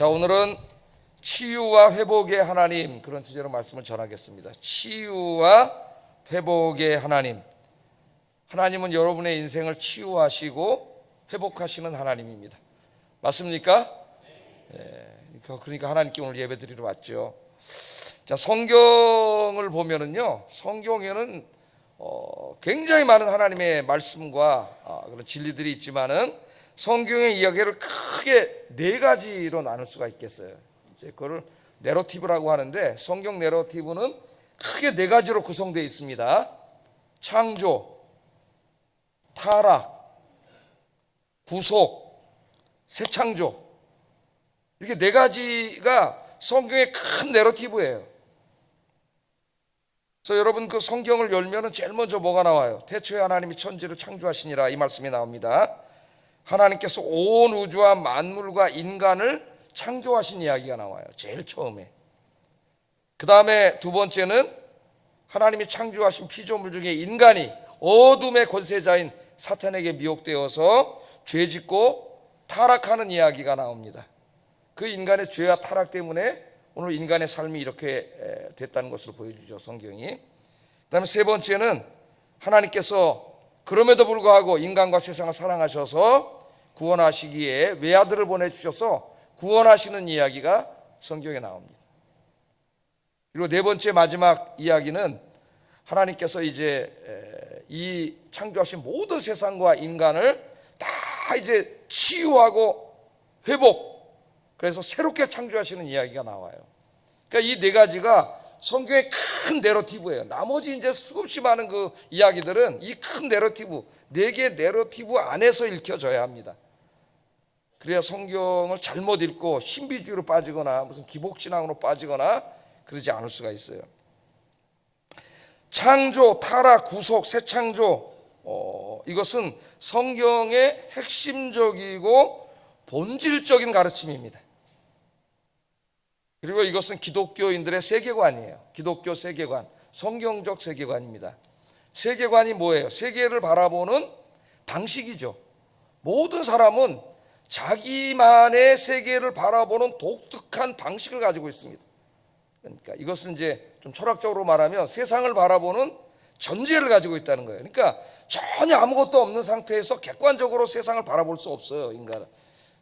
자, 오늘은 치유와 회복의 하나님, 그런 주제로 말씀을 전하겠습니다. 치유와 회복의 하나님. 하나님은 여러분의 인생을 치유하시고 회복하시는 하나님입니다. 맞습니까? 그러니까 하나님께 오늘 예배 드리러 왔죠. 자, 성경을 보면은요, 성경에는 굉장히 많은 하나님의 말씀과 그런 진리들이 있지만은 성경의 이야기를 크게 네 가지로 나눌 수가 있겠어요. 이제 그걸 내러티브라고 하는데, 성경 내러티브는 크게 네 가지로 구성되어 있습니다. 창조, 타락, 구속, 새창조. 이렇게 네 가지가 성경의 큰 내러티브예요. 그래서 여러분 그 성경을 열면은 제일 먼저 뭐가 나와요? 태초에 하나님이 천지를 창조하시니라, 이 말씀이 나옵니다. 하나님께서 온 우주와 만물과 인간을 창조하신 이야기가 나와요. 제일 처음에. 그 다음에 두 번째는 하나님이 창조하신 피조물 중에 인간이 어둠의 권세자인 사탄에게 미혹되어서 죄짓고 타락하는 이야기가 나옵니다. 그 인간의 죄와 타락 때문에 오늘 인간의 삶이 이렇게 됐다는 것을 보여주죠, 성경이. 그 다음에 세 번째는 하나님께서 그럼에도 불구하고 인간과 세상을 사랑하셔서 구원하시기에 외아들을 보내주셔서 구원하시는 이야기가 성경에 나옵니다. 그리고 네 번째 마지막 이야기는 하나님께서 이제 이 창조하신 모든 세상과 인간을 다 이제 치유하고 회복, 그래서 새롭게 창조하시는 이야기가 나와요. 그러니까 이 네 가지가 성경의 큰 내러티브예요. 나머지 이제 수없이 많은 그 이야기들은 이 큰 내러티브, 네 개의 내러티브 안에서 읽혀져야 합니다. 그래야 성경을 잘못 읽고 신비주의로 빠지거나 무슨 기복신앙으로 빠지거나 그러지 않을 수가 있어요. 창조, 타락, 구속, 새창조, 이것은 성경의 핵심적이고 본질적인 가르침입니다. 그리고 이것은 기독교인들의 세계관이에요. 기독교 세계관, 성경적 세계관입니다. 세계관이 뭐예요? 세계를 바라보는 방식이죠. 모든 사람은 자기만의 세계를 바라보는 독특한 방식을 가지고 있습니다. 그러니까 이것은 이제 좀 철학적으로 말하면 세상을 바라보는 전제를 가지고 있다는 거예요. 그러니까 전혀 아무것도 없는 상태에서 객관적으로 세상을 바라볼 수 없어요, 인간은.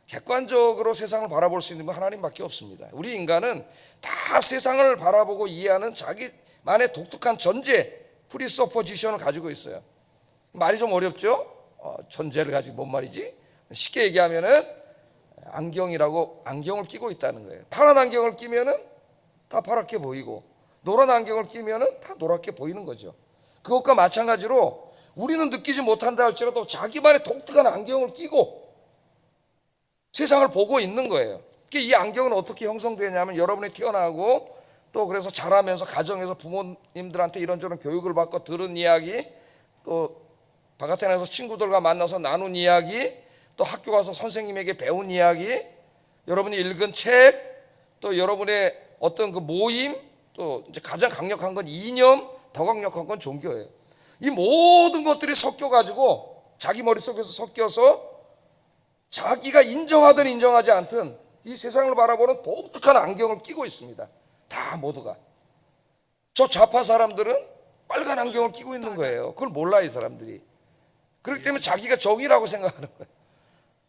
객관적으로 세상을 바라볼 수 있는 건 하나님밖에 없습니다. 우리 인간은 다 세상을 바라보고 이해하는 자기만의 독특한 전제, 프리서포지션을 가지고 있어요. 말이 좀 어렵죠? 전제를 가지고 뭔 말이지? 쉽게 얘기하면은 안경을 끼고 있다는 거예요. 파란 안경을 끼면은 다 파랗게 보이고, 노란 안경을 끼면은 다 노랗게 보이는 거죠. 그것과 마찬가지로 우리는 느끼지 못한다 할지라도 자기만의 독특한 안경을 끼고 세상을 보고 있는 거예요. 이 안경은 어떻게 형성되냐면, 여러분이 태어나고 또 그래서 자라면서 가정에서 부모님들한테 이런저런 교육을 받고 들은 이야기, 또 바깥에 나가서 친구들과 만나서 나눈 이야기, 또 학교 가서 선생님에게 배운 이야기, 여러분이 읽은 책, 또 여러분의 어떤 그 모임, 또 이제 가장 강력한 건 이념, 더 강력한 건 종교예요. 이 모든 것들이 섞여가지고 자기 머릿속에서 섞여서 자기가 인정하든 인정하지 않든 이 세상을 바라보는 독특한 안경을 끼고 있습니다. 다 모두가. 저 좌파 사람들은 빨간 안경을 끼고 있는 거예요. 그걸 몰라, 이 사람들이. 그렇기 때문에 자기가 정의라고 생각하는 거예요.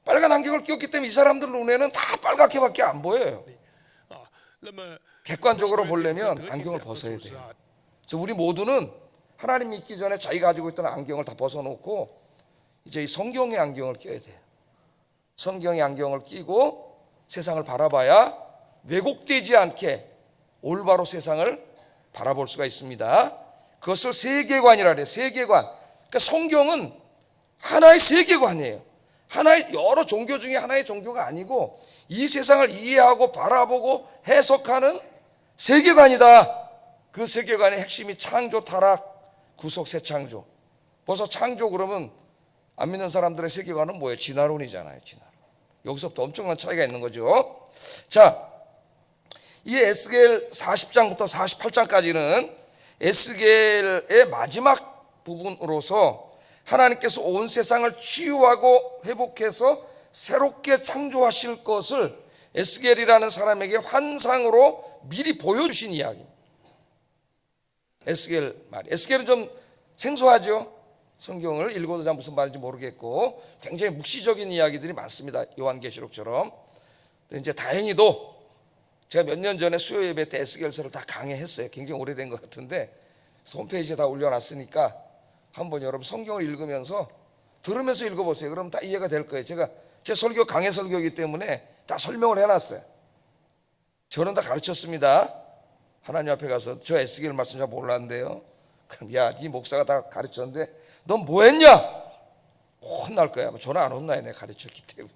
빨간 안경을 끼웠기 때문에 이 사람들 눈에는 다 빨갛게밖에 안 보여요. 객관적으로 보려면 안경을 벗어야 돼요. 그래서 우리 모두는 하나님 믿기 전에 자기가 가지고 있던 안경을 다 벗어놓고 이제 이 성경의 안경을 껴야 돼요. 성경의 안경을 끼고 세상을 바라봐야 왜곡되지 않게 올바로 세상을 바라볼 수가 있습니다. 그것을 세계관이라 그래요. 세계관. 그러니까 성경은 하나의 세계관이에요. 하나의 여러 종교 중에 하나의 종교가 아니고 이 세상을 이해하고 바라보고 해석하는 세계관이다. 그 세계관의 핵심이 창조, 타락, 구속, 새창조. 벌써 창조 그러면 안 믿는 사람들의 세계관은 뭐예요? 진화론이잖아요. 진화론. 여기서부터 엄청난 차이가 있는 거죠. 자, 이 에스겔 40장부터 48장까지는 에스겔의 마지막 부분으로서 하나님께서 온 세상을 치유하고 회복해서 새롭게 창조하실 것을 에스겔이라는 사람에게 환상으로 미리 보여주신 이야기입니다. 에스겔 말이. 에스겔은 좀 생소하죠. 성경을 읽어도 잘 무슨 말인지 모르겠고 굉장히 묵시적인 이야기들이 많습니다. 요한계시록처럼. 근데 이제 다행히도 제가 몇 년 전에 수요 예배 때 에스겔서를 다 강해했어요. 굉장히 오래된 것 같은데 홈페이지에 다 올려놨으니까 한번 여러분 성경을 읽으면서 들으면서 읽어보세요. 그럼 다 이해가 될 거예요. 제가 제 설교 강해 설교이기 때문에 다 설명을 해놨어요. 저는 다 가르쳤습니다. 하나님 앞에 가서 저 에스겔 말씀 잘 몰랐는데요. 그럼 야, 네 목사가 다 가르쳤는데 넌 뭐 했냐? 혼날 거야. 저는 안 혼나요. 내가 가르쳤기 때문에.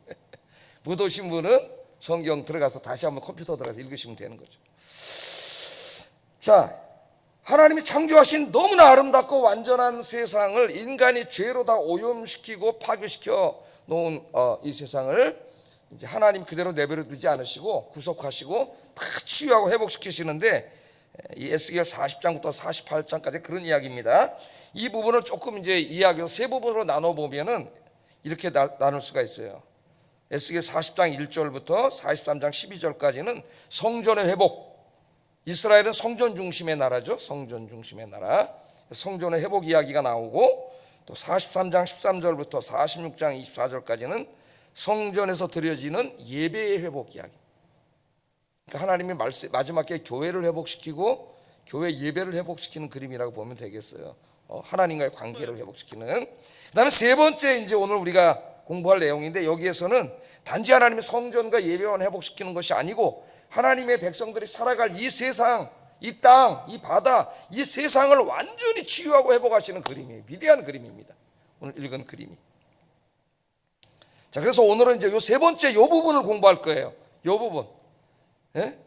못 오신 분은 성경 들어가서 다시 한번 컴퓨터 들어가서 읽으시면 되는 거죠. 자, 하나님이 창조하신 너무나 아름답고 완전한 세상을 인간이 죄로 다 오염시키고 파괴시켜 놓은 이 세상을 이제 하나님 그대로 내버려 두지 않으시고 구속하시고 다 치유하고 회복시키시는데 이 에스겔 40장부터 48장까지 그런 이야기입니다. 이 부분을 조금 이제 이야기해서 세 부분으로 나눠 보면은 이렇게 나눌 수가 있어요. 에스겔 40장 1절부터 43장 12절까지는 성전의 회복. 이스라엘은 성전 중심의 나라죠. 성전 중심의 나라. 성전의 회복 이야기가 나오고 또 43장 13절부터 46장 24절까지는 성전에서 드려지는 예배의 회복 이야기. 그러니까 하나님이 마지막에 교회를 회복시키고 교회 예배를 회복시키는 그림이라고 보면 되겠어요. 하나님과의 관계를 회복시키는. 그다음에 세 번째 이제 오늘 우리가 공부할 내용인데 여기에서는 단지 하나님의 성전과 예배만 회복시키는 것이 아니고 하나님의 백성들이 살아갈 이 세상, 이 땅, 이 바다, 이 세상을 완전히 치유하고 회복하시는 그림이에요. 위대한 그림입니다. 오늘 읽은 그림이. 자, 그래서 오늘은 이제 요 세 번째 요 부분을 공부할 거예요. 요 부분. 예?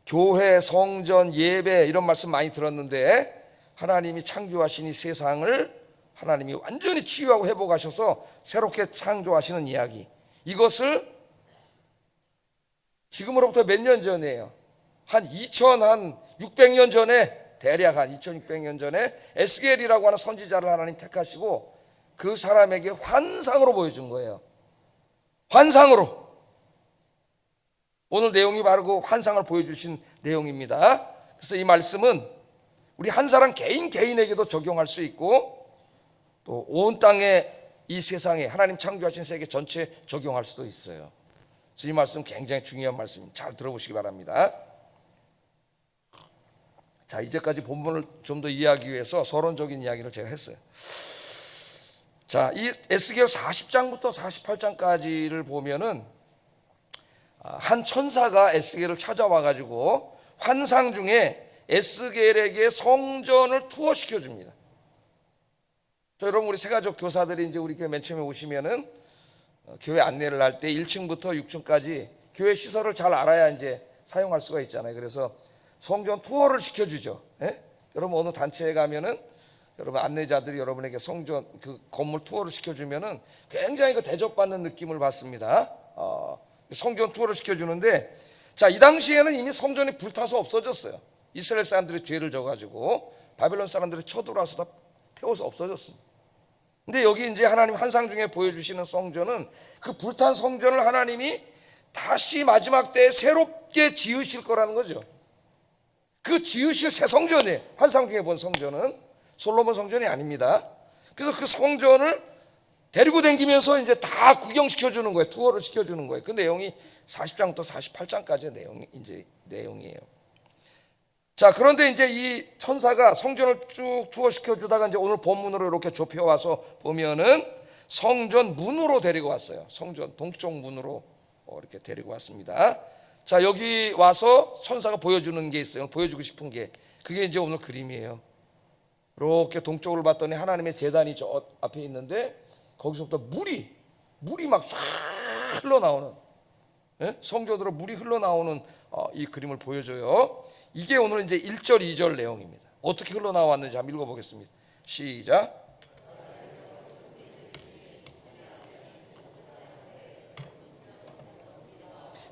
교회, 성전, 예배 이런 말씀 많이 들었는데 하나님이 창조하신 이 세상을 하나님이 완전히 치유하고 회복하셔서 새롭게 창조하시는 이야기. 이것을 지금으로부터 몇 년 전이에요. 한 2600년 전에 대략 한 2600년 전에 에스겔이라고 하는 선지자를 하나님 택하시고 그 사람에게 환상으로 보여준 거예요. 환상으로. 오늘 내용이 바로 그 환상을 보여주신 내용입니다. 그래서 이 말씀은 우리 한 사람 개인에게도 적용할 수 있고 또 온 땅에 이 세상에 하나님 창조하신 세계 전체에 적용할 수도 있어요. 그래서 이 말씀 굉장히 중요한 말씀입니다. 잘 들어보시기 바랍니다. 자, 이제까지 본문을 좀 더 이해하기 위해서 서론적인 이야기를 제가 했어요. 자, 이 에스겔 40장부터 48장까지를 보면은 한 천사가 에스겔을 찾아와 가지고 환상 중에 에스겔에게 성전을 투어시켜 줍니다. 여러분 우리 세가족 교사들이 이제 우리 교회 맨 처음에 오시면은 교회 안내를 할 때 1층부터 6층까지 교회 시설을 잘 알아야 이제 사용할 수가 있잖아요. 그래서 성전 투어를 시켜주죠. 예? 여러분 어느 단체에 가면은 여러분 안내자들이 여러분에게 성전 그 건물 투어를 시켜주면은 굉장히 그 대접받는 느낌을 받습니다. 성전 투어를 시켜주는데 자, 이 당시에는 이미 성전이 불타서 없어졌어요. 이스라엘 사람들이 죄를 져가지고 바벨론 사람들이 쳐들어와서 다 태워서 없어졌습니다. 근데 여기 이제 하나님 환상 중에 보여주시는 성전은 그 불탄 성전을 하나님이 다시 마지막 때에 새롭게 지으실 거라는 거죠. 그 지으실 새 성전이에요. 환상 중에 본 성전은 솔로몬 성전이 아닙니다. 그래서 그 성전을 데리고 다니면서 이제 다 구경시켜주는 거예요. 투어를 시켜주는 거예요. 그 내용이 40장부터 48장까지의 내용이에요. 자, 그런데 이제 이 천사가 성전을 쭉 투어시켜 주다가 이제 오늘 본문으로 이렇게 좁혀와서 보면은 성전 문으로 데리고 왔어요. 성전 동쪽 문으로 이렇게 데리고 왔습니다. 자, 여기 와서 천사가 보여주는 게 있어요. 보여주고 싶은 게 그게 이제 오늘 그림이에요. 이렇게 동쪽으로 봤더니 하나님의 제단이 저 앞에 있는데 거기서부터 물이 막 싹 흘러나오는, 성전으로 물이 흘러나오는 이 그림을 보여줘요. 이게 오늘 이제 1절 2절 내용입니다. 어떻게 흘러나왔는지 한번 읽어보겠습니다. 시작.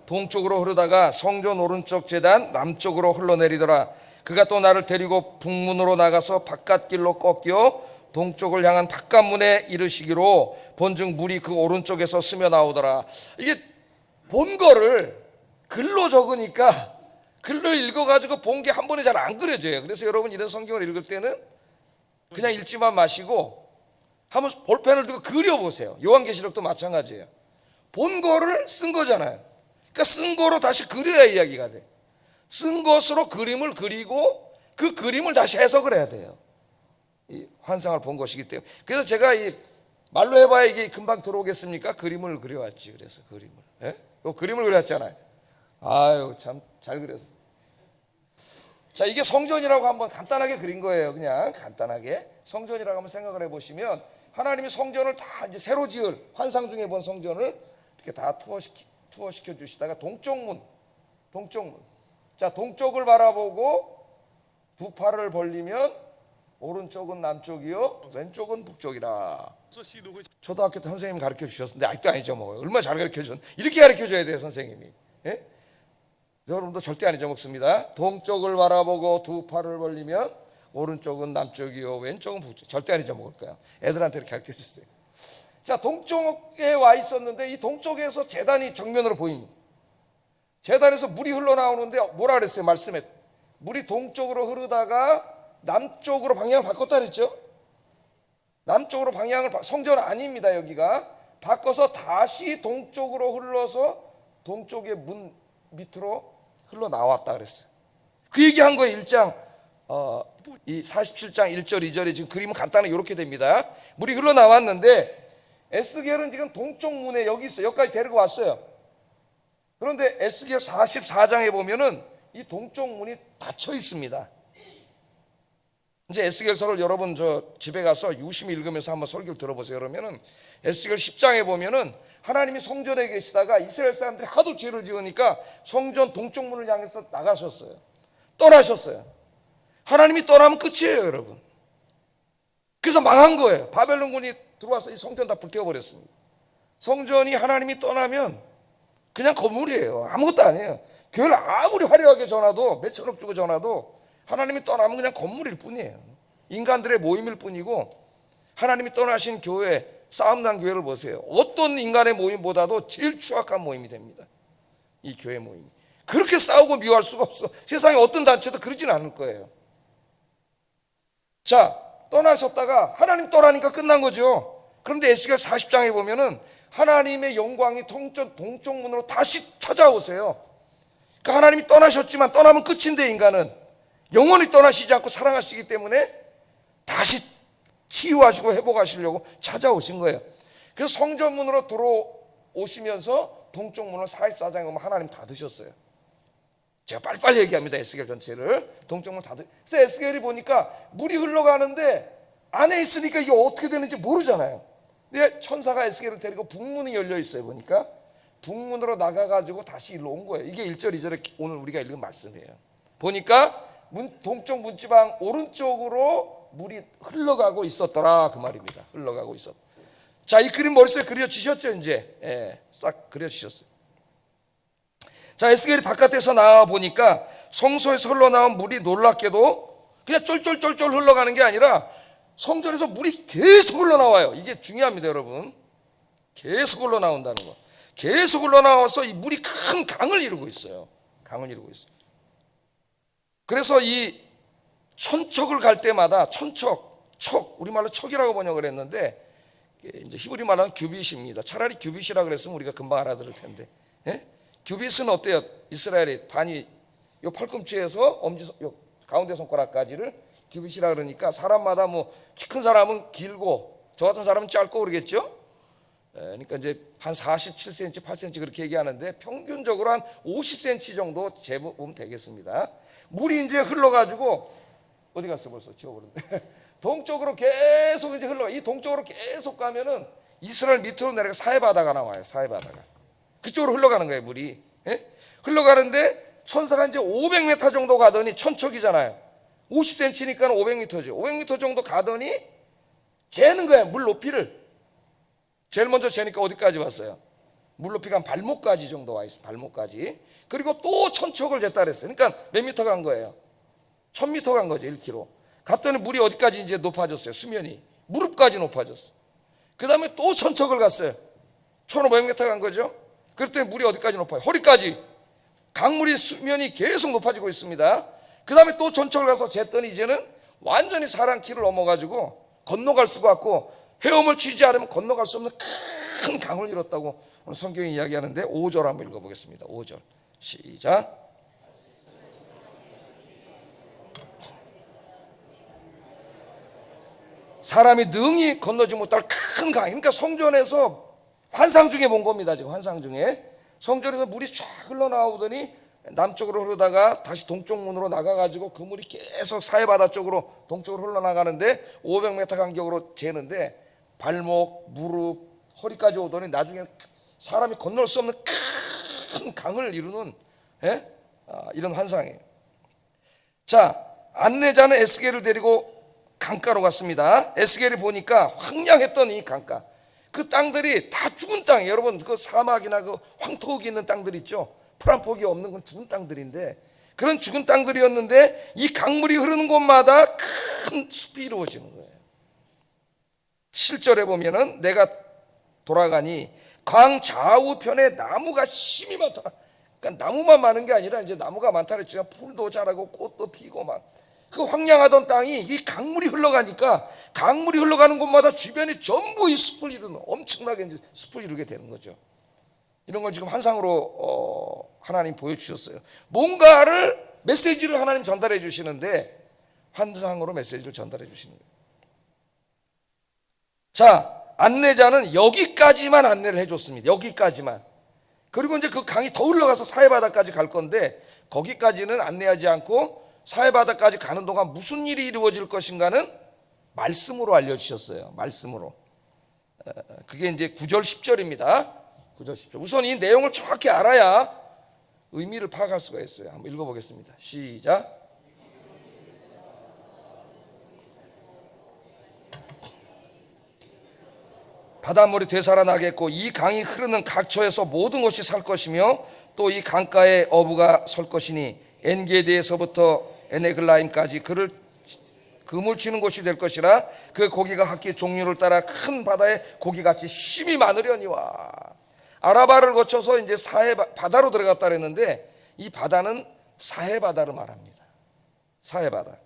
동쪽으로 흐르다가 성전 오른쪽 제단 남쪽으로 흘러내리더라. 그가 또 나를 데리고 북문으로 나가서 바깥길로 꺾여 동쪽을 향한 바깥문에 이르시기로 본즉 물이 그 오른쪽에서 스며 나오더라. 이게 본 거를 글로 적으니까 글로 읽어가지고 본 게 한 번에 잘 안 그려져요. 그래서 여러분 이런 성경을 읽을 때는 그냥 읽지만 마시고 한번 볼펜을 들고 그려보세요. 요한계시록도 마찬가지예요. 본 거를 쓴 거잖아요. 그러니까 쓴 거로 다시 그려야 이야기가 돼. 쓴 것으로 그림을 그리고 그 그림을 다시 해석을 해야 돼요. 이 환상을 본 것이기 때문에. 그래서 제가 이 말로 해봐야 이게 금방 들어오겠습니까? 그림을 그려왔지. 그래서 그림을, 예? 요 그림을 그렸잖아요. 아유, 참 잘 그렸어. 자, 이게 성전이라고 한번 간단하게 그린 거예요. 그냥 간단하게 성전이라고 한번 생각을 해보시면, 하나님이 성전을 다 이제 새로 지을, 환상 중에 본 성전을 이렇게 다 투어시켜 주시다가 동쪽문. 자, 동쪽을 바라보고 두 팔을 벌리면 오른쪽은 남쪽이요, 왼쪽은 북쪽이라. 초등학교 때 선생님이 가르쳐 주셨는데 아직도 안 잊어먹어요. 얼마나 잘 가르쳐 줬는데. 이렇게 가르쳐 줘야 돼요, 선생님이. 예? 여러분도 절대 안 잊어먹습니다. 동쪽을 바라보고 두 팔을 벌리면 오른쪽은 남쪽이요, 왼쪽은 북쪽. 절대 안 잊어먹을 거야. 애들한테 이렇게 가르쳐 주세요. 자, 동쪽에 와 있었는데 이 동쪽에서 제단이 정면으로 보입니다. 제단에서 물이 흘러나오는데 뭐라 그랬어요? 말씀에 물이 동쪽으로 흐르다가 남쪽으로 방향을 바꿨다 그랬죠? 남쪽으로 방향을 성전 아닙니다. 여기가 바꿔서 다시 동쪽으로 흘러서 동쪽의 문 밑으로 흘러나왔다 그랬어요. 그 얘기한 거예요. 1장 이 47장 1절 2절에 지금 그림은 간단하게 이렇게 됩니다. 물이 흘러나왔는데 에스겔은 지금 동쪽 문에 여기 있어요. 여기까지 데리고 왔어요. 그런데 에스겔 44장에 보면은 이 동쪽 문이 닫혀 있습니다. 이제 에스겔서를 여러분 저 집에 가서 유심히 읽으면서 한번 설교를 들어보세요. 그러면은 에스겔 10장에 보면은 하나님이 성전에 계시다가 이스라엘 사람들이 하도 죄를 지으니까 성전 동쪽 문을 향해서 나가셨어요. 떠나셨어요. 하나님이 떠나면 끝이에요, 여러분. 그래서 망한 거예요. 바벨론군이 들어와서 이 성전 다 불태워버렸습니다. 성전이 하나님이 떠나면 그냥 건물이에요. 아무것도 아니에요. 교회를 아무리 화려하게 전화도 몇천억 주고 전화도 하나님이 떠나면 그냥 건물일 뿐이에요. 인간들의 모임일 뿐이고, 하나님이 떠나신 교회, 싸움난 교회를 보세요. 어떤 인간의 모임보다도 제일 추악한 모임이 됩니다. 이 교회 모임이. 그렇게 싸우고 미워할 수가 없어. 세상에 어떤 단체도 그러진 않을 거예요. 자, 떠나셨다가 하나님 떠나니까 끝난 거죠. 그런데 에스겔 40장에 보면은 하나님의 영광이 동쪽 문으로 다시 찾아오세요. 그러니까 하나님이 떠나셨지만 떠나면 끝인데, 인간은 영원히 떠나시지 않고 사랑하시기 때문에 다시 치유하시고 회복하시려고 찾아오신 거예요. 그래서 성전문으로 들어오시면서 동쪽 문을 44장에 보면 하나님 닫으셨어요. 제가 빨리빨리 얘기합니다. 에스겔 전체를. 동쪽 문 닫으. 그래서 에스겔이 보니까 물이 흘러가는데 안에 있으니까 이게 어떻게 되는지 모르잖아요. 근데 천사가 에스겔을 데리고 북문이 열려 있어요. 보니까 북문으로 나가가지고 다시 일로 온 거예요. 이게 1절 2절에 오늘 우리가 읽은 말씀이에요. 보니까 동쪽 문지방 오른쪽으로 물이 흘러가고 있었더라, 그 말입니다. 흘러가고 있었다. 자, 이 그림 머릿속에 그려지셨죠? 이제 싹 그려지셨어요. 자, 에스겔이 바깥에서 나와 보니까 성소에서 흘러나온 물이 놀랍게도 그냥 쫄쫄쫄쫄 흘러가는 게 아니라 성전에서 물이 계속 흘러나와요. 이게 중요합니다, 여러분. 계속 흘러나온다는 거. 계속 흘러나와서 이 물이 큰 강을 이루고 있어요. 강을 이루고 있어요. 그래서 이 천척을 갈 때마다 우리말로 척이라고 번역을 했는데 이제 히브리 말로는 규빗입니다. 차라리 규빗이라 그랬으면 우리가 금방 알아들을 텐데. 예? 규빗은 어때요? 이스라엘의 단위, 요 팔꿈치에서 요 가운데 손가락까지를 규빗이라 그러니까 사람마다 뭐 키 큰 사람은 길고 저 같은 사람은 짧고 그러겠죠? 그러니까 이제 한 47cm, 8cm 그렇게 얘기하는데 평균적으로 한 50cm 정도 재보면 되겠습니다. 물이 이제 흘러가지고 어디 갔어? 벌써 지워버렸네. 동쪽으로 계속 이제 흘러가. 이 동쪽으로 계속 가면은 이스라엘 밑으로 내려가 사해바다가 나와요. 사해바다가 그쪽으로 흘러가는 거예요. 물이. 흘러가는데 천사가 이제 500m 정도 가더니 천척이잖아요. 50cm니까 500m죠. 500m 정도 가더니 재는 거예요. 물 높이를. 제일 먼저 재니까 어디까지 왔어요? 물 높이가 한 발목까지 정도 와 있어요. 발목까지. 그리고 또 천척을 쟀다 그랬어요. 그러니까 몇 미터 간 거예요? 1000m 간 거죠. 1km. 갔더니 물이 어디까지 이제 높아졌어요? 수면이 무릎까지 높아졌어요. 그 다음에 또 천척을 갔어요. 1500m 간 거죠. 그랬더니 물이 어디까지 높아요? 허리까지. 강물의 수면이 계속 높아지고 있습니다. 그 다음에 또 전철을 가서 쟀더니 이제는 완전히 사람 키를 넘어가지고 건너갈 수가 없고 헤엄을 치지 않으면 건너갈 수 없는 큰 강을 잃었다고 오늘 성경이 이야기하는데 5절 한번 읽어보겠습니다. 5절 시작. 사람이 능히 건너지 못할 큰 강. 그러니까 성전에서 환상 중에 본 겁니다. 지금 환상 중에 성전에서 물이 쫙 흘러나오더니 남쪽으로 흐르다가 다시 동쪽 문으로 나가가지고 그 물이 계속 사해바다 쪽으로 동쪽으로 흘러나가는데 500m 간격으로 재는데 발목, 무릎, 허리까지 오더니 나중에 사람이 건널 수 없는 큰 강을 이루는 이런 환상이에요. 자, 안내자는 에스겔을 데리고 강가로 갔습니다. 에스겔이 보니까 황량했던 이 강가, 그 땅들이 다 죽은 땅이에요. 여러분, 그 사막이나 그 황토기 있는 땅들 있죠. 풀 한 폭이 없는 건 죽은 땅들인데, 그런 죽은 땅들이었는데 이 강물이 흐르는 곳마다 큰 숲이 이루어지는 거예요. 7절에 보면은 내가 돌아가니 강 좌우편에 나무가 심이 많더라. 그러니까 나무만 많은 게 아니라 이제 나무가 많다 그랬지만 풀도 자라고 꽃도 피고 막 그 황량하던 땅이 이 강물이 흘러가니까 강물이 흘러가는 곳마다 주변이 전부 이 숲을 이루는, 엄청나게 이제 숲을 이루게 되는 거죠. 이런 걸 지금 환상으로 하나님 보여주셨어요. 뭔가를 메시지를 하나님 전달해 주시는데 환상으로 메시지를 전달해 주시는 거예요. 자, 안내자는 여기까지만 안내를 해줬습니다. 여기까지만. 그리고 이제 그 강이 더 흘러가서 사해바다까지 갈 건데 거기까지는 안내하지 않고 사해바다까지 가는 동안 무슨 일이 이루어질 것인가는 말씀으로 알려주셨어요. 말씀으로. 그게 이제 9절 10절입니다 9절 10절. 우선 이 내용을 정확히 알아야 의미를 파악할 수가 있어요. 한번 읽어보겠습니다. 시작. 바닷물이 되살아나겠고 이 강이 흐르는 각처에서 모든 것이 살 것이며 또 이 강가에 어부가 설 것이니 엔게디에서부터 에네글라임까지 그를 금을 치는 곳이 될 것이라. 그 고기가 각기 종류를 따라 큰 바다에 고기같이 심이 많으려니와. 아라바를 거쳐서 이제 바다로 들어갔다 그랬는데 이 바다는 사해바다를 말합니다. 사해바다.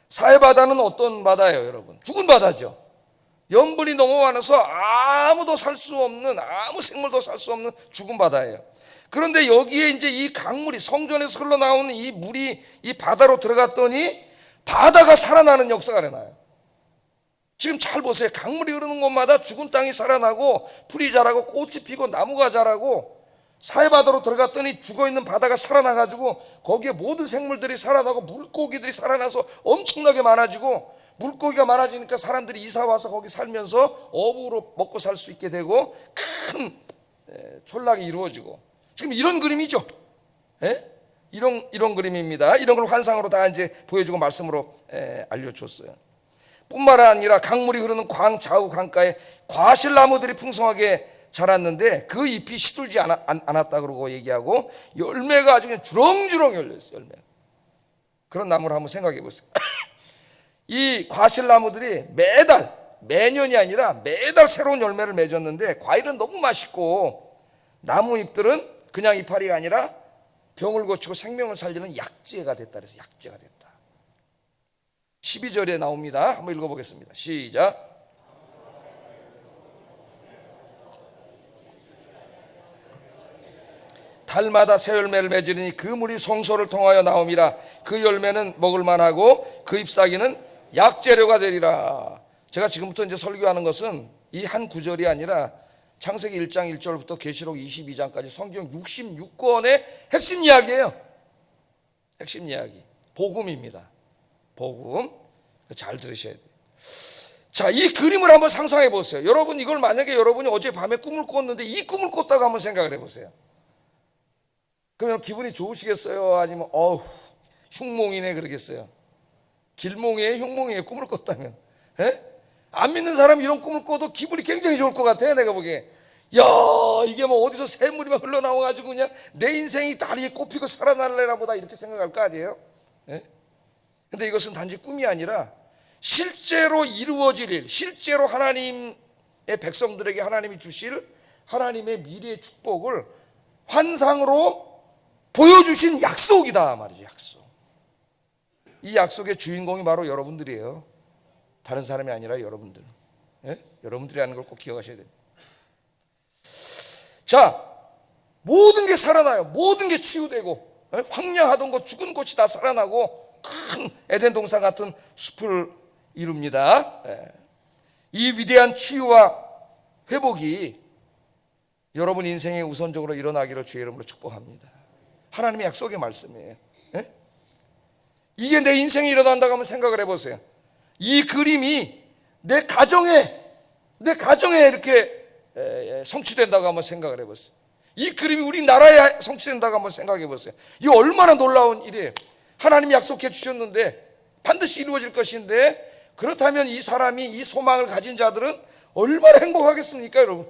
사해바다는 어떤 바다예요, 여러분? 죽은 바다죠. 염분이 너무 많아서 아무도 살 수 없는, 아무 생물도 살 수 없는 죽은 바다예요. 그런데 여기에 이제 이 강물이, 성전에서 흘러나오는 이 물이 이 바다로 들어갔더니 바다가 살아나는 역사가 일어나요. 지금 잘 보세요. 강물이 흐르는 곳마다 죽은 땅이 살아나고 풀이 자라고 꽃이 피고 나무가 자라고, 사해바다로 들어갔더니 죽어있는 바다가 살아나가지고 거기에 모든 생물들이 살아나고 물고기들이 살아나서 엄청나게 많아지고, 물고기가 많아지니까 사람들이 이사와서 거기 살면서 어부로 먹고 살 수 있게 되고 큰 촌락이 이루어지고, 지금 이런 그림이죠. 이런 그림입니다. 이런 걸 환상으로 다 이제 보여주고 말씀으로 알려줬어요. 뿐만 아니라 강물이 흐르는 광 좌우 강가에 과실나무들이 풍성하게 자랐는데 그 잎이 시들지 않았다 그러고 얘기하고, 열매가 아주 그냥 주렁주렁 열렸어요. 열매. 그런 나무를 한번 생각해 보세요. 이 과실나무들이 매년이 아니라 매달 새로운 열매를 맺었는데, 과일은 너무 맛있고 나무 잎들은 그냥 이파리가 아니라 병을 고치고 생명을 살리는 약재가 됐다. 그래서 약재가 됐다. 12절에 나옵니다. 한번 읽어보겠습니다. 시작. 달마다 새 열매를 맺으니 그 물이 성소를 통하여 나옴이라. 그 열매는 먹을 만하고 그 잎사귀는 약재료가 되리라. 제가 지금부터 이제 설교하는 것은 이 한 구절이 아니라 창세기 1장 1절부터 계시록 22장까지 성경 66권의 핵심 이야기예요. 핵심 이야기. 복음입니다. 복음. 잘 들으셔야 돼요. 자, 이 그림을 한번 상상해 보세요. 여러분, 이걸 만약에 여러분이 어제 밤에 꿈을 꿨는데 이 꿈을 꿨다고 한번 생각을 해 보세요. 그러면 기분이 좋으시겠어요? 아니면 흉몽이네 그러겠어요? 길몽이에요? 흉몽이에요? 꿈을 꿨다면? 안 믿는 사람이 이런 꿈을 꿔도 기분이 굉장히 좋을 것 같아요. 내가 보기에. 야, 이게 뭐 어디서 샘물이 막 흘러나와가지고 그냥 내 인생이 다리에 꼽히고 살아날래나 보다 이렇게 생각할 거 아니에요? 근데 이것은 단지 꿈이 아니라 실제로 이루어질 일, 실제로 하나님의 백성들에게 하나님이 주실 하나님의 미래의 축복을 환상으로 보여주신 약속이다 말이죠. 약속. 이 약속의 주인공이 바로 여러분들이에요. 다른 사람이 아니라 여러분들. 예? 여러분들이라는 걸 꼭 기억하셔야 됩니다. 자, 모든 게 살아나요. 모든 게 치유되고, 예? 황량하던 것, 죽은 곳이 다 살아나고 큰 에덴 동산 같은 숲을 이룹니다. 예. 이 위대한 치유와 회복이 여러분 인생에 우선적으로 일어나기를 주의 이름으로 축복합니다. 하나님의 약속의 말씀이에요. 예? 이게 내 인생에 일어난다고 하면 생각을 해보세요. 이 그림이 내 가정에 이렇게 성취된다고 한번 생각을 해보세요. 이 그림이 우리나라에 성취된다고 한번 생각해 보세요. 이 얼마나 놀라운 일이에요. 하나님이 약속해 주셨는데 반드시 이루어질 것인데, 그렇다면 이 사람이, 이 소망을 가진 자들은 얼마나 행복하겠습니까, 여러분?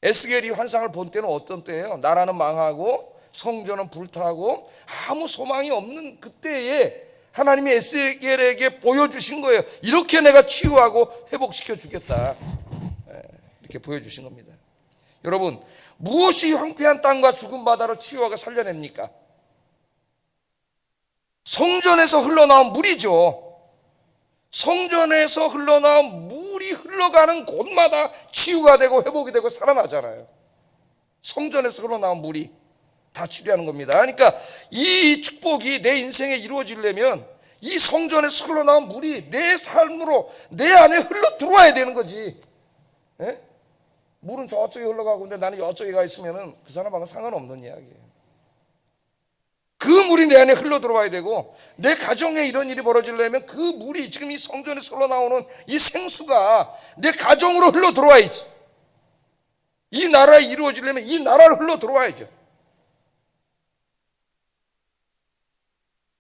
에스겔이 환상을 본 때는 어떤 때예요? 나라는 망하고 성전은 불타고 아무 소망이 없는 그때에 하나님이 에스겔에게 보여주신 거예요. 이렇게 내가 치유하고 회복시켜 주겠다. 이렇게 보여주신 겁니다. 여러분, 무엇이 황폐한 땅과 죽은 바다를 치유하고 살려냅니까? 성전에서 흘러나온 물이죠. 성전에서 흘러나온 물이 흘러가는 곳마다 치유가 되고 회복이 되고 살아나잖아요. 성전에서 흘러나온 물이 다 치료하는 겁니다. 그러니까 이 축복이 내 인생에 이루어지려면 이 성전에서 흘러나온 물이 내 삶으로, 내 안에 흘러 들어와야 되는 거지. 예? 물은 저쪽에 흘러가고 근데 나는 이쪽에 가 있으면 그 사람하고 상관없는 이야기예요. 그 물이 내 안에 흘러 들어와야 되고, 내 가정에 이런 일이 벌어지려면 그 물이, 지금 이 성전에서 흘러나오는 이 생수가 내 가정으로 흘러 들어와야지. 이 나라에 이루어지려면 이 나라로 흘러 들어와야죠.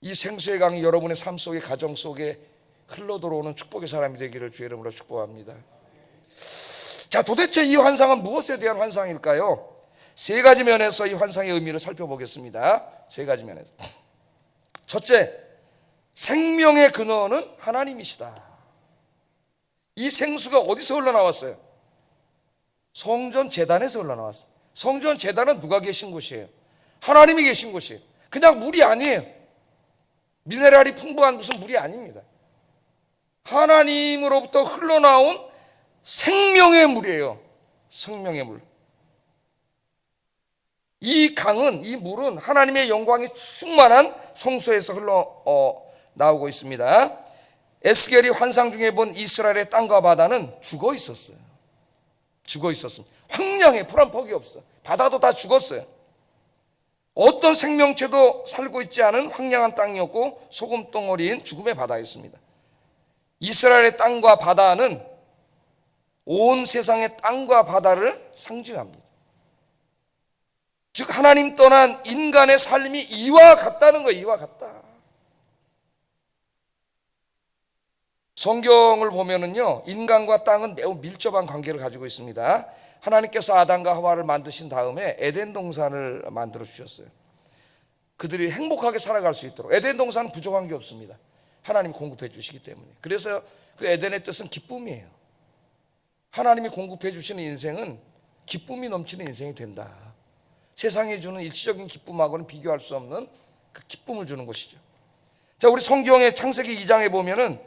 이 생수의 강이 여러분의 삶 속에, 가정 속에 흘러 들어오는 축복의 사람이 되기를 주의 이름으로 축복합니다. 자, 도대체 이 환상은 무엇에 대한 환상일까요? 세 가지 면에서 이 환상의 의미를 살펴보겠습니다. 세 가지 면에서. 첫째, 생명의 근원은 하나님이시다. 이 생수가 어디서 흘러나왔어요? 성전 제단에서 흘러나왔어요. 성전 제단은 누가 계신 곳이에요? 하나님이 계신 곳이에요. 그냥 물이 아니에요. 미네랄이 풍부한 무슨 물이 아닙니다. 하나님으로부터 흘러나온 생명의 물이에요. 생명의 물. 이 강은, 이 물은 하나님의 영광이 충만한 성소에서 흘러나오고 있습니다. 에스겔이 환상 중에 본 이스라엘의 땅과 바다는 죽어 있었어요. 죽어 있었습니다. 황량해. 풀 한 폭이 없어요. 바다도 다 죽었어요. 어떤 생명체도 살고 있지 않은 황량한 땅이었고 소금덩어리인 죽음의 바다였습니다. 이스라엘의 땅과 바다는 온 세상의 땅과 바다를 상징합니다. 즉 하나님 떠난 인간의 삶이 이와 같다는 거예요. 이와 같다. 성경을 보면은요, 인간과 땅은 매우 밀접한 관계를 가지고 있습니다. 하나님께서 아담과 하와를 만드신 다음에 에덴 동산을 만들어 주셨어요. 그들이 행복하게 살아갈 수 있도록. 에덴 동산은 부족한 게 없습니다. 하나님이 공급해 주시기 때문에. 그래서 그 에덴의 뜻은 기쁨이에요. 하나님이 공급해 주시는 인생은 기쁨이 넘치는 인생이 된다. 세상에 주는 일시적인 기쁨하고는 비교할 수 없는 그 기쁨을 주는 것이죠. 자, 우리 성경의 창세기 2장에 보면은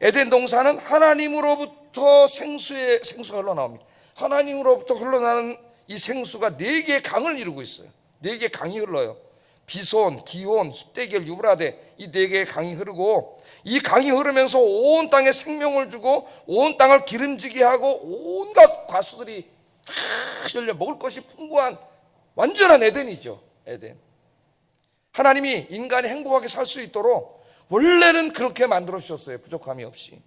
에덴 동산은 하나님으로부터 생수가 흘러나옵니다. 하나님으로부터 흘러나는 이 생수가 4개의 강을 이루고 있어요. 4개의 강이 흘러요. 비손, 기혼, 히데겔, 유브라데, 이 4개의 강이 흐르고, 이 강이 흐르면서 온 땅에 생명을 주고 온 땅을 기름지게 하고 온갖 과수들이 다 열려 먹을 것이 풍부한 완전한 에덴이죠. 에덴. 하나님이 인간이 행복하게 살 수 있도록 원래는 그렇게 만들어 주셨어요. 부족함이 없이.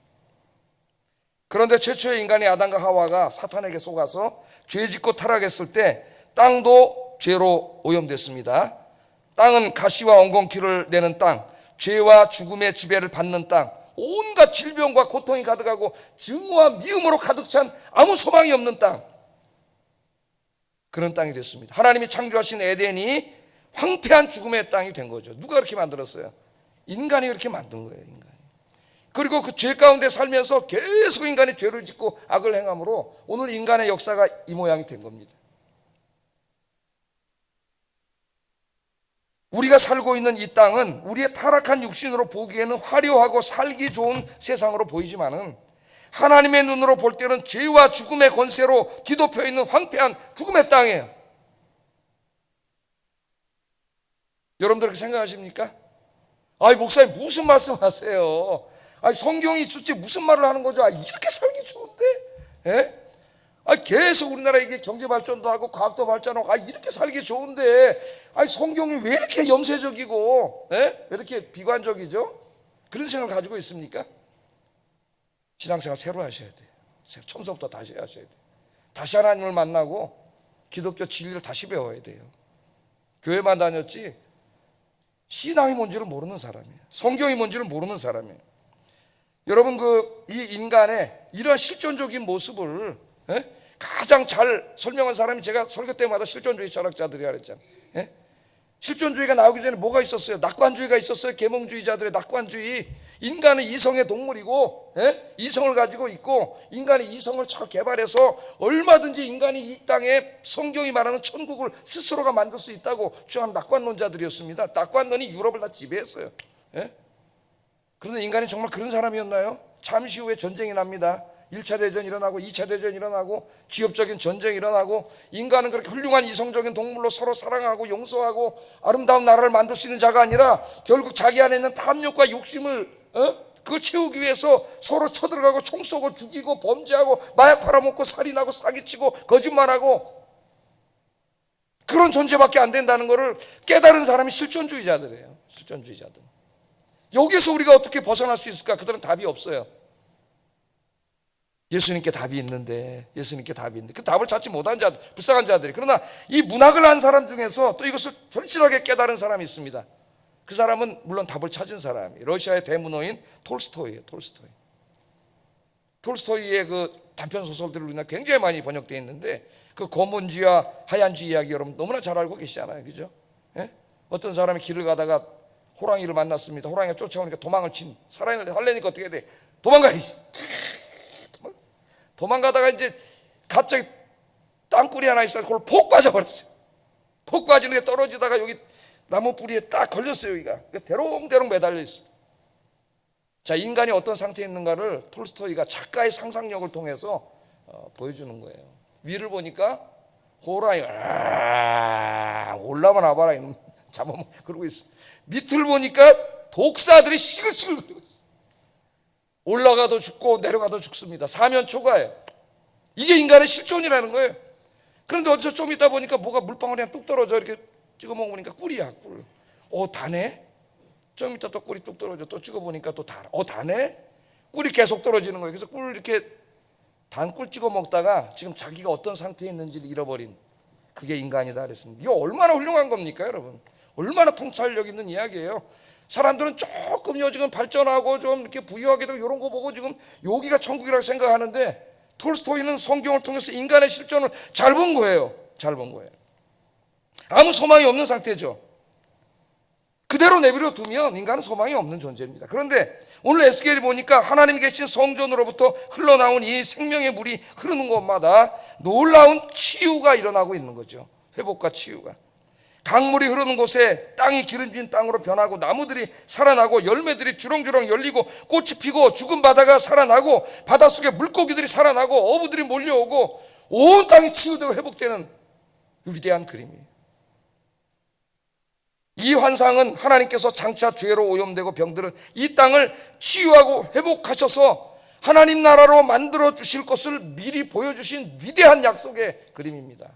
그런데 최초의 인간이 아담과 하와가 사탄에게 속아서 죄짓고 타락했을 때 땅도 죄로 오염됐습니다. 땅은 가시와 엉겅퀴를 내는 땅, 죄와 죽음의 지배를 받는 땅, 온갖 질병과 고통이 가득하고 증오와 미움으로 가득 찬 아무 소망이 없는 땅, 그런 땅이 됐습니다. 하나님이 창조하신 에덴이 황폐한 죽음의 땅이 된 거죠. 누가 그렇게 만들었어요? 인간이 그렇게 만든 거예요. 인간이. 그리고 그 죄 가운데 살면서 계속 인간이 죄를 짓고 악을 행함으로 오늘 인간의 역사가 이 모양이 된 겁니다. 우리가 살고 있는 이 땅은 우리의 타락한 육신으로 보기에는 화려하고 살기 좋은 세상으로 보이지만은 하나님의 눈으로 볼 때는 죄와 죽음의 권세로 뒤덮여 있는 황폐한 죽음의 땅이에요. 여러분들 그렇게 생각하십니까? 아이 목사님 무슨 말씀하세요? 아이 성경이 도대체 무슨 말을 하는 거죠? 아, 이렇게 살기 좋은데? 예? 아, 계속 우리나라 이게 경제 발전도 하고 과학도 발전하고 이렇게 살기 좋은데 성경이 왜 이렇게 염세적이고 왜 이렇게 비관적이죠? 그런 생각을 가지고 있습니까? 신앙생활 새로 하셔야 돼요. 처음부터 다시 하셔야 돼요. 다시 하나님을 만나고 기독교 진리를 다시 배워야 돼요. 교회만 다녔지 신앙이 뭔지를 모르는 사람이에요. 성경이 뭔지를 모르는 사람이에요. 여러분 이 인간의 이러한 실존적인 모습을 가장 잘 설명한 사람이 제가 설교 때마다 실존주의 철학자들이라 그랬잖아요. 실존주의가 나오기 전에 뭐가 있었어요? 낙관주의가 있었어요. 계몽주의자들의 낙관주의. 인간은 이성의 동물이고 이성을 가지고 있고 인간이 이성을 잘 개발해서 얼마든지 인간이 이 땅에 성경이 말하는 천국을 스스로가 만들 수 있다고 주장하는 낙관론자들이었습니다. 낙관론이 유럽을 다 지배했어요. 그런데 인간이 정말 그런 사람이었나요? 잠시 후에 전쟁이 납니다. 1차 대전이 일어나고 2차 대전이 일어나고 기업적인 전쟁이 일어나고 인간은 그렇게 훌륭한 이성적인 동물로 서로 사랑하고 용서하고 아름다운 나라를 만들 수 있는 자가 아니라 결국 자기 안에 있는 탐욕과 욕심을 그걸 채우기 위해서 서로 쳐들어가고 총 쏘고 죽이고 범죄하고 마약 팔아먹고 살인하고 사기치고 거짓말하고 그런 존재밖에 안 된다는 것을 깨달은 사람이 실존주의자들이에요. 실존주의자들. 여기서 우리가 어떻게 벗어날 수 있을까? 그들은 답이 없어요. 예수님께 답이 있는데 그 답을 찾지 못한 자들, 불쌍한 자들이. 그러나 이 문학을 한 사람 중에서 또 이것을 절실하게 깨달은 사람이 있습니다. 그 사람은 물론 답을 찾은 사람이에요. 러시아의 대문호인 톨스토이예요. 톨스토이의 그 단편 소설들을 우리나라 굉장히 많이 번역되어 있는데 그 검은 쥐와 하얀 쥐 이야기 여러분 너무나 잘 알고 계시잖아요. 그죠? 어떤 사람이 길을 가다가 호랑이를 만났습니다. 호랑이가 쫓아오니까 도망을 살려니까 어떻게 돼? 도망가야지. 도망가다가 이제 갑자기 땅굴이 하나 있어서 그걸 폭 빠져버렸어요. 폭 빠지는 게 떨어지다가 여기 나무 뿌리에 딱 걸렸어요. 여기가 대롱대롱 매달려 있습니다. 자, 인간이 어떤 상태에 있는가를 톨스토이가 작가의 상상력을 통해서 보여주는 거예요. 위를 보니까 호랑이가 올라만 와봐라 잡아먹 그러고 있어. 밑을 보니까 독사들이 시글시글 그러고 있어. 올라가도 죽고 내려가도 죽습니다. 사면초가예요. 이게 인간의 실존이라는 거예요. 그런데 어디서 좀 있다 보니까 뭐가 물방울이 뚝 떨어져. 이렇게 찍어 먹으니까 꿀이야, 꿀. 다네? 좀 있다 또 꿀이 뚝 떨어져. 또 찍어 보니까 또 달아. 다네? 꿀이 계속 떨어지는 거예요. 그래서 꿀 이렇게 단꿀 찍어 먹다가 지금 자기가 어떤 상태에 있는지를 잃어버린 그게 인간이다 그랬습니다. 이거 얼마나 훌륭한 겁니까, 여러분? 얼마나 통찰력 있는 이야기예요. 사람들은 조금 요즘 발전하고 좀 이렇게 부유하게 되고 이런 거 보고 지금 여기가 천국이라고 생각하는데 톨스토이는 성경을 통해서 인간의 실존을 잘 본 거예요. 아무 소망이 없는 상태죠. 그대로 내버려 두면 인간은 소망이 없는 존재입니다. 그런데 오늘 에스겔이 보니까 하나님이 계신 성전으로부터 흘러나온 이 생명의 물이 흐르는 곳마다 놀라운 치유가 일어나고 있는 거죠. 회복과 치유가. 강물이 흐르는 곳에 땅이 기름진 땅으로 변하고 나무들이 살아나고 열매들이 주렁주렁 열리고 꽃이 피고 죽은 바다가 살아나고 바닷속에 물고기들이 살아나고 어부들이 몰려오고 온 땅이 치유되고 회복되는 위대한 그림이에요. 이 환상은 하나님께서 장차 죄로 오염되고 병들은 이 땅을 치유하고 회복하셔서 하나님 나라로 만들어 주실 것을 미리 보여주신 위대한 약속의 그림입니다.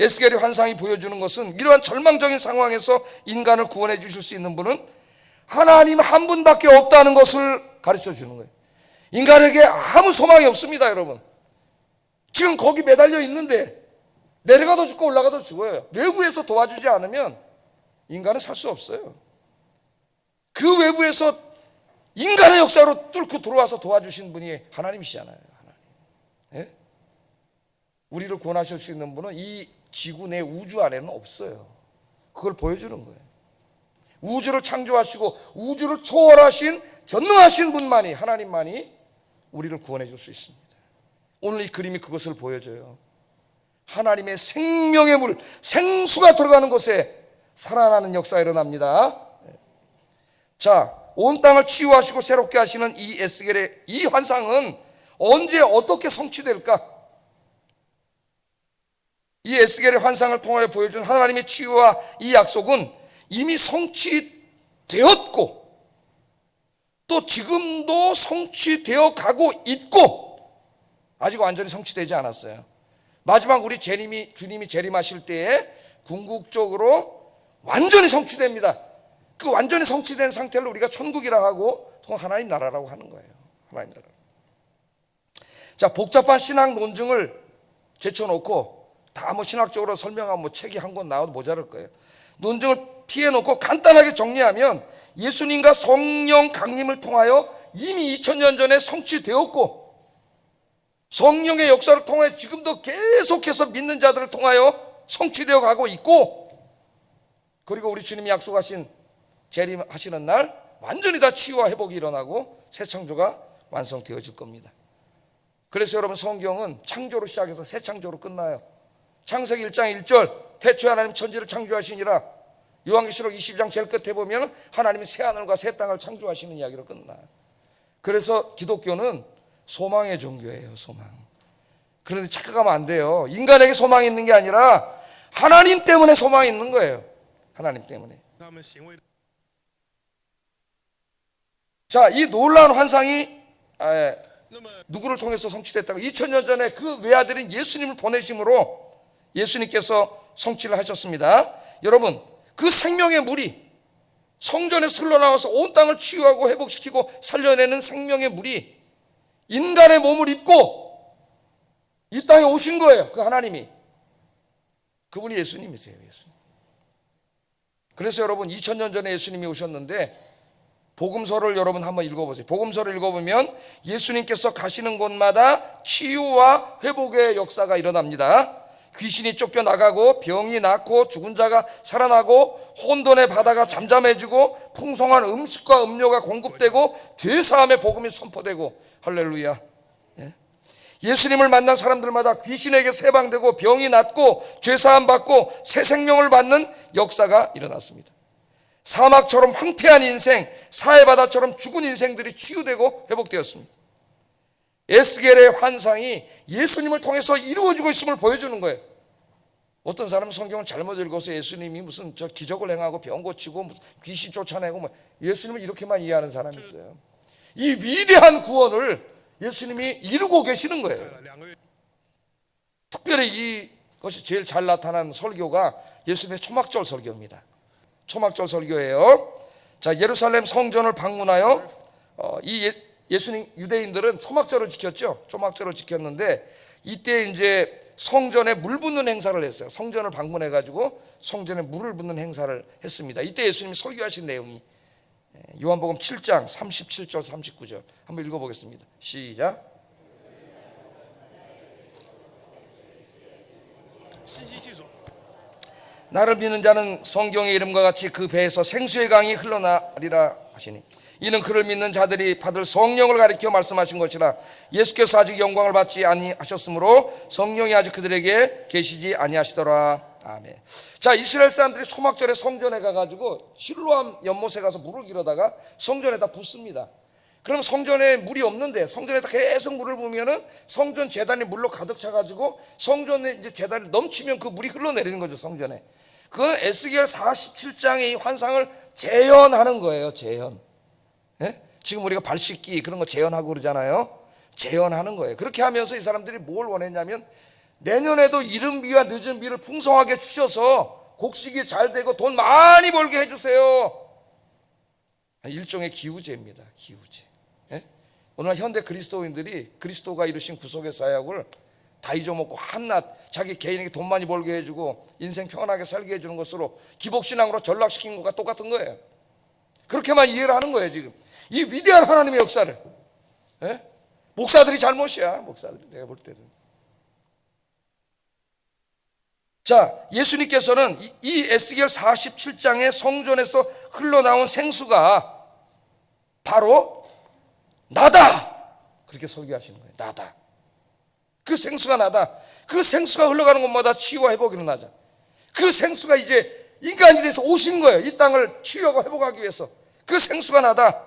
에스겔의 환상이 보여주는 것은 이러한 절망적인 상황에서 인간을 구원해 주실 수 있는 분은 하나님 한 분밖에 없다는 것을 가르쳐 주는 거예요. 인간에게 아무 소망이 없습니다, 여러분. 지금 거기 매달려 있는데 내려가도 죽고 올라가도 죽어요. 외부에서 도와주지 않으면 인간은 살 수 없어요. 그 외부에서 인간의 역사로 뚫고 들어와서 도와주신 분이 하나님이시잖아요. 하나님. 우리를 구원하실 수 있는 분은 이 지구 내 우주 안에는 없어요. 그걸 보여주는 거예요. 우주를 창조하시고 우주를 초월하신 전능하신 분만이, 하나님만이 우리를 구원해 줄 수 있습니다. 오늘 이 그림이 그것을 보여줘요. 하나님의 생명의 물, 생수가 들어가는 곳에 살아나는 역사가 일어납니다. 자, 온 땅을 치유하시고 새롭게 하시는 이 에스겔의 이 환상은 언제 어떻게 성취될까? 이 에스겔의 환상을 통하여 보여준 하나님의 치유와 이 약속은 이미 성취되었고 또 지금도 성취되어 가고 있고 아직 완전히 성취되지 않았어요. 마지막 우리 주님이 재림하실 때에 궁극적으로 완전히 성취됩니다. 그 완전히 성취된 상태를 우리가 천국이라 하고 하나님 나라라고 하는 거예요. 하나님 나라. 자, 복잡한 신학 논증을 제쳐놓고 다 신학적으로 설명하면 책이 한 권 나와도 모자랄 거예요. 논증을 피해놓고 간단하게 정리하면 예수님과 성령 강림을 통하여 이미 2000년 전에 성취되었고 성령의 역사를 통해 지금도 계속해서 믿는 자들을 통하여 성취되어 가고 있고 그리고 우리 주님이 약속하신 재림하시는 날 완전히 다 치유와 회복이 일어나고 새 창조가 완성되어질 겁니다. 그래서 여러분 성경은 창조로 시작해서 새 창조로 끝나요. 창세기 1장 1절 태초에 하나님 천지를 창조하시니라. 요한계시록 22장 제일 끝에 보면 하나님이 새 하늘과 새 땅을 창조하시는 이야기로 끝나요. 그래서 기독교는 소망의 종교예요. 소망. 그런데 착각하면 안 돼요. 인간에게 소망이 있는 게 아니라 하나님 때문에 소망이 있는 거예요. 하나님 때문에. 자, 이 놀라운 환상이 누구를 통해서 성취됐다고? 2000년 전에 그 외아들인 예수님을 보내심으로 예수님께서 성취를 하셨습니다. 여러분, 그 생명의 물이 성전에서 흘러나와서 온 땅을 치유하고 회복시키고 살려내는 생명의 물이 인간의 몸을 입고 이 땅에 오신 거예요. 그 하나님이. 그분이 예수님이세요. 예수님. 그래서 여러분 2000년 전에 예수님이 오셨는데 복음서를 여러분 한번 읽어보세요. 복음서를 읽어보면 예수님께서 가시는 곳마다 치유와 회복의 역사가 일어납니다. 귀신이 쫓겨나가고 병이 낫고 죽은 자가 살아나고 혼돈의 바다가 잠잠해지고 풍성한 음식과 음료가 공급되고 죄사함의 복음이 선포되고 할렐루야. 예수님을 만난 사람들마다 귀신에게 세방되고 병이 낫고 죄사함 받고 새 생명을 받는 역사가 일어났습니다. 사막처럼 황폐한 인생, 사해바다처럼 죽은 인생들이 치유되고 회복되었습니다. 에스겔의 환상이 예수님을 통해서 이루어지고 있음을 보여주는 거예요. 어떤 사람은 성경을 잘못 읽어서 예수님이 무슨 기적을 행하고 병 고치고 무슨 귀신 쫓아내고 예수님을 이렇게만 이해하는 사람이 있어요. 이 위대한 구원을 예수님이 이루고 계시는 거예요. 특별히 이것이 제일 잘 나타난 설교가 예수님의 초막절 설교입니다. 초막절 설교예요. 자, 예루살렘 성전을 방문하여 예수님 유대인들은 초막절을 지켰죠. 초막절을 지켰는데 이때 이제 성전에 물 붓는 행사를 했어요. 성전을 방문해 가지고 성전에 물을 붓는 행사를 했습니다. 이때 예수님이 설교하신 내용이 요한복음 7장 37절 39절 한번 읽어보겠습니다. 시작. 나를 믿는 자는 성경의 이름과 같이 그 배에서 생수의 강이 흘러나리라 하시니 이는 그를 믿는 자들이 받을 성령을 가리켜 말씀하신 것이라. 예수께서 아직 영광을 받지 아니하셨으므로 성령이 아직 그들에게 계시지 아니하시더라. 아멘. 자, 이스라엘 사람들이 초막절에 성전에 가가지고 실로암 연못에 가서 물을 길어다가 성전에다 붓습니다. 그럼 성전에 물이 없는데 성전에다 계속 물을 부으면은 성전 제단이 물로 가득 차가지고 성전에 이제 제단이 넘치면 그 물이 흘러내리는 거죠. 성전에. 그건 에스겔 47장의 이 환상을 재현하는 거예요. 재현. 예? 지금 우리가 발 씻기 그런 거 재현하고 그러잖아요. 재현하는 거예요. 그렇게 하면서 이 사람들이 뭘 원했냐면 내년에도 이른 비와 늦은 비를 풍성하게 주셔서 곡식이 잘 되고 돈 많이 벌게 해주세요. 일종의 기우제입니다. 기우제. 예? 오늘 현대 그리스도인들이 그리스도가 이루신 구속의 사역을 다 잊어먹고 한낱 자기 개인에게 돈 많이 벌게 해주고 인생 편하게 살게 해주는 것으로 기복신앙으로 전락시킨 것과 똑같은 거예요. 그렇게만 이해를 하는 거예요. 지금 이 위대한 하나님의 역사를. 예? 목사들이 잘못이야. 목사들이 내가 볼 때는. 자, 예수님께서는 이 에스겔 47장의 성전에서 흘러나온 생수가 바로 나다 그렇게 설교하시는 거예요. 나다. 그 생수가 나다. 그 생수가 흘러가는 곳마다 치유와 회복이 일어나잖아요. 그 생수가 이제 인간이 돼서 오신 거예요. 이 땅을 치유하고 회복하기 위해서. 그 생수가 나다.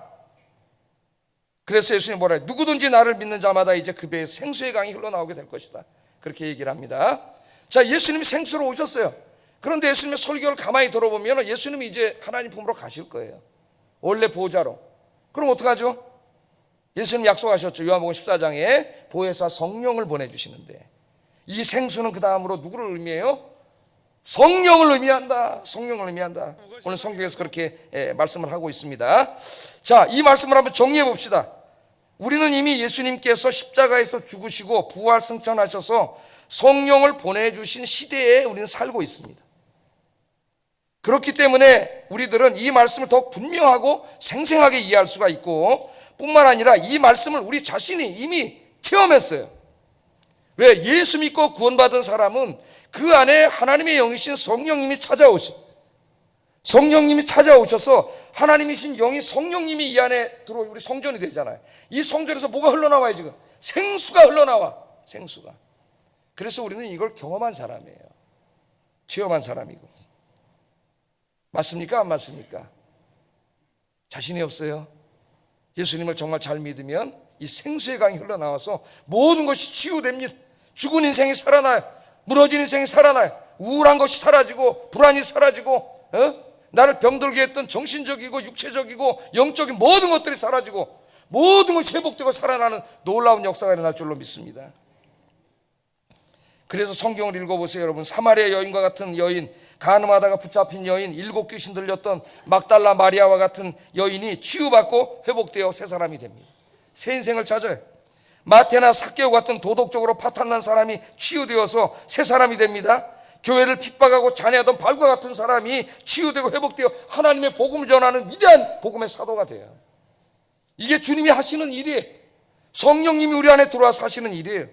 그래서 예수님이 뭐라 해요? 누구든지 나를 믿는 자마다 이제 그 배에 생수의 강이 흘러나오게 될 것이다. 그렇게 얘기를 합니다. 자, 예수님이 생수로 오셨어요. 그런데 예수님의 설교를 가만히 들어보면 예수님이 이제 하나님 품으로 가실 거예요. 원래 보호자로. 그럼 어떡하죠? 예수님 약속하셨죠. 요한복음 14장에 보혜사 성령을 보내주시는데, 이 생수는 그 다음으로 누구를 의미해요? 성령을 의미한다. 성령을 의미한다. 오늘 성경에서 그렇게 말씀을 하고 있습니다. 자, 이 말씀을 한번 정리해 봅시다. 우리는 이미 예수님께서 십자가에서 죽으시고 부활 승천하셔서 성령을 보내주신 시대에 우리는 살고 있습니다. 그렇기 때문에 우리들은 이 말씀을 더 분명하고 생생하게 이해할 수가 있고, 뿐만 아니라 이 말씀을 우리 자신이 이미 체험했어요. 왜? 예수 믿고 구원받은 사람은 그 안에 하나님의 영이신 성령님이 찾아오셔서 하나님이신 영이 성령님이 이 안에 들어오고 우리 성전이 되잖아요. 이 성전에서 뭐가 흘러나와요? 지금 생수가 흘러나와. 생수가. 그래서 우리는 이걸 경험한 사람이에요. 체험한 사람이고. 맞습니까? 안 맞습니까? 자신이 없어요. 예수님을 정말 잘 믿으면 이 생수의 강이 흘러나와서 모든 것이 치유됩니다. 죽은 인생이 살아나요. 무너진 인생이 살아나요. 우울한 것이 사라지고 불안이 사라지고 나를 병들게 했던 정신적이고 육체적이고 영적인 모든 것들이 사라지고 모든 것이 회복되고 살아나는 놀라운 역사가 일어날 줄로 믿습니다. 그래서 성경을 읽어보세요. 여러분, 사마리아 여인과 같은 여인, 간음하다가 붙잡힌 여인, 7 귀신 들렸던 막달라 마리아와 같은 여인이 치유받고 회복되어 새 사람이 됩니다. 새 인생을 찾아요. 마태나 삭개오 같은 도덕적으로 파탄난 사람이 치유되어서 새 사람이 됩니다. 교회를 핍박하고 잔해하던 발과 같은 사람이 치유되고 회복되어 하나님의 복음을 전하는 위대한 복음의 사도가 돼요. 이게 주님이 하시는 일이에요. 성령님이 우리 안에 들어와서 하시는 일이에요.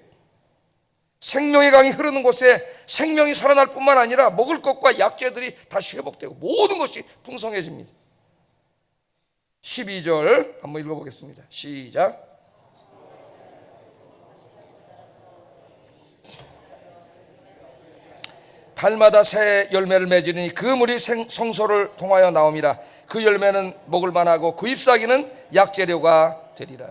생명의 강이 흐르는 곳에 생명이 살아날 뿐만 아니라 먹을 것과 약재들이 다시 회복되고 모든 것이 풍성해집니다. 12절 한번 읽어보겠습니다. 시작. 달마다 새 열매를 맺으니 그 물이 성소를 통하여 나옵니다. 그 열매는 먹을 만하고 그 잎사귀는 약재료가 되리라.